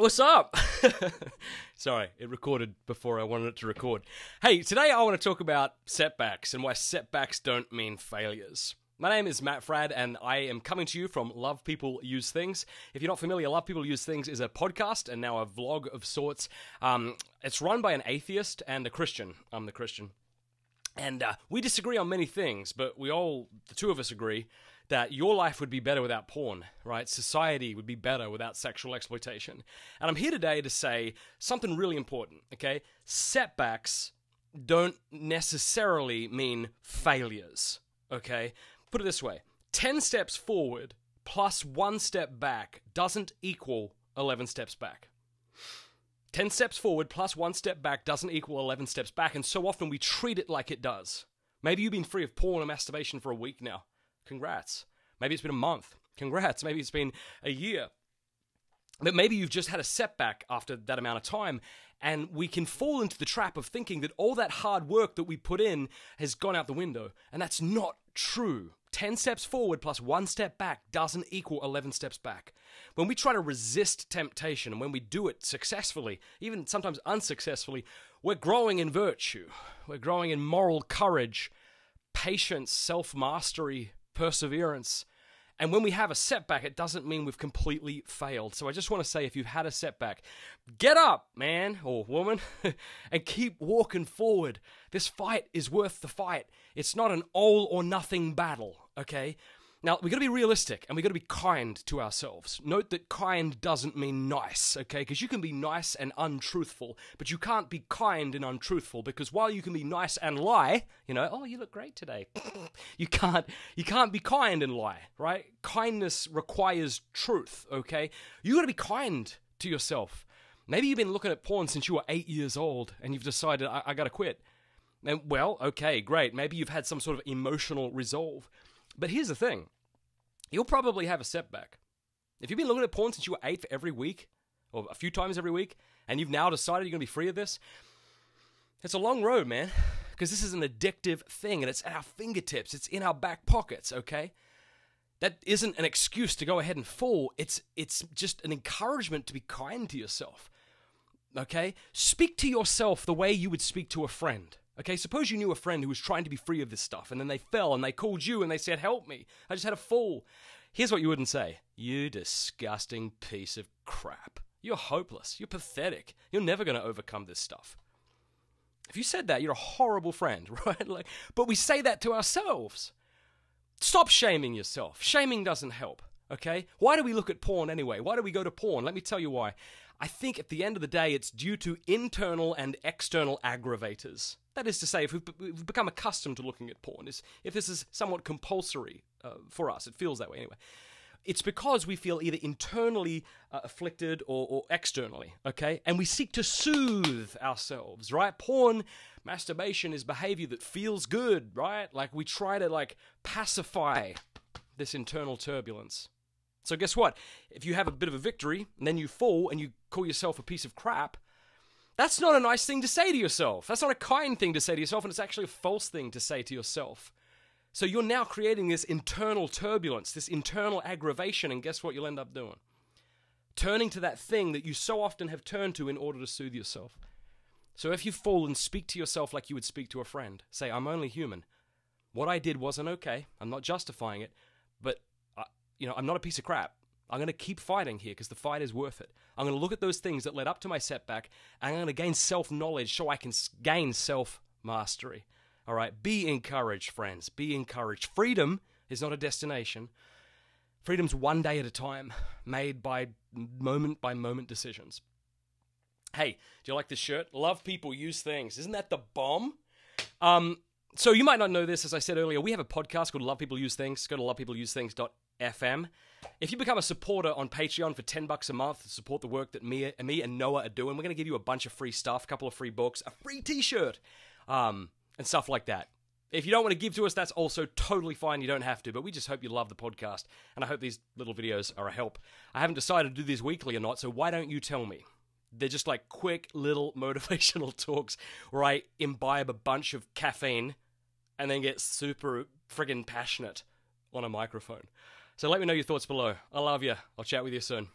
What's up? Sorry, it recorded before I wanted it to record. Hey, today I want to talk about setbacks and why setbacks don't mean failures. My name is Matt Frad, and I am coming to you from Love People Use Things. If you're not familiar, Love People Use Things is a podcast and now a vlog of sorts. It's run by an atheist and a Christian. I'm the Christian. And we disagree on many things, but the two of us agree that your life would be better without porn, right? Society would be better without sexual exploitation. And I'm here today to say something really important, okay? Setbacks don't necessarily mean failures, okay? Put it this way, 10 steps forward plus 1 step back doesn't equal 11 steps back. 10 steps forward plus 1 step back doesn't equal 11 steps back, and so often we treat it like it does. Maybe you've been free of porn or masturbation for a week now. Congrats. Maybe it's been a month. Congrats. Maybe it's been a year. But maybe you've just had a setback after that amount of time, and we can fall into the trap of thinking that all that hard work that we put in has gone out the window, and that's not true. 10 steps forward plus 1 step back doesn't equal 11 steps back. When we try to resist temptation, and when we do it successfully, even sometimes unsuccessfully, we're growing in virtue. We're growing in moral courage, patience, self-mastery, perseverance. And when we have a setback, it doesn't mean we've completely failed. So I just want to say, if you've had a setback, get up, man or woman, and keep walking forward. This fight is worth the fight. It's not an all or nothing battle, okay? Now, we've got to be realistic, and we've got to be kind to ourselves. Note that kind doesn't mean nice, okay? Because you can be nice and untruthful, but you can't be kind and untruthful, because while you can be nice and lie, oh, you look great today. You can't be kind and lie, right? Kindness requires truth, okay? You got to be kind to yourself. Maybe you've been looking at porn since you were 8 years old, and you've decided, I got to quit. And, well, okay, great. Maybe you've had some sort of emotional resolve. But here's the thing. You'll probably have a setback. If you've been looking at porn since you were 8 for every week, or a few times every week, and you've now decided you're going to be free of this, it's a long road, man. Because this is an addictive thing, and it's at our fingertips. It's in our back pockets, okay? That isn't an excuse to go ahead and fall. It's just an encouragement to be kind to yourself, okay? Speak to yourself the way you would speak to a friend. Okay, suppose you knew a friend who was trying to be free of this stuff, and then they fell, and they called you, and they said, help me, I just had a fall. Here's what you wouldn't say. You disgusting piece of crap. You're hopeless. You're pathetic. You're never going to overcome this stuff. If you said that, you're a horrible friend, right? But we say that to ourselves. Stop shaming yourself. Shaming doesn't help, okay? Why do we look at porn anyway? Why do we go to porn? Let me tell you why. I think at the end of the day, it's due to internal and external aggravators. That is to say, if we've become accustomed to looking at porn, if this is somewhat compulsory for us, it feels that way anyway, it's because we feel either internally afflicted or externally, okay? And we seek to soothe ourselves, right? Porn, masturbation is behavior that feels good, right? Like we try to pacify this internal turbulence. So guess what? If you have a bit of a victory, and then you fall, and you call yourself a piece of crap, that's not a nice thing to say to yourself. That's not a kind thing to say to yourself, and it's actually a false thing to say to yourself. So you're now creating this internal turbulence, this internal aggravation, and guess what you'll end up doing? Turning to that thing that you so often have turned to in order to soothe yourself. So if you fall, and speak to yourself like you would speak to a friend. Say, I'm only human. What I did wasn't okay. I'm not justifying it, but I'm not a piece of crap. I'm going to keep fighting here because the fight is worth it. I'm going to look at those things that led up to my setback, and I'm going to gain self-knowledge so I can gain self-mastery. All right? Be encouraged, friends. Be encouraged. Freedom is not a destination. Freedom's one day at a time, made by moment decisions. Hey, do you like this shirt? Love People Use Things. Isn't that the bomb? So you might not know this, as I said earlier, we have a podcast called Love People Use Things. Go to lovepeopleuseThings.fm. If you become a supporter on Patreon for $10 a month to support the work that me and Noah are doing, we're going to give you a bunch of free stuff, a couple of free books, a free t-shirt, and stuff like that. If you don't want to give to us, that's also totally fine. You don't have to, but we just hope you love the podcast, and I hope these little videos are a help. I haven't decided to do these weekly or not, so why don't you tell me? They're just like quick little motivational talks where I imbibe a bunch of caffeine and then get super friggin' passionate on a microphone. So let me know your thoughts below. I love you. I'll chat with you soon.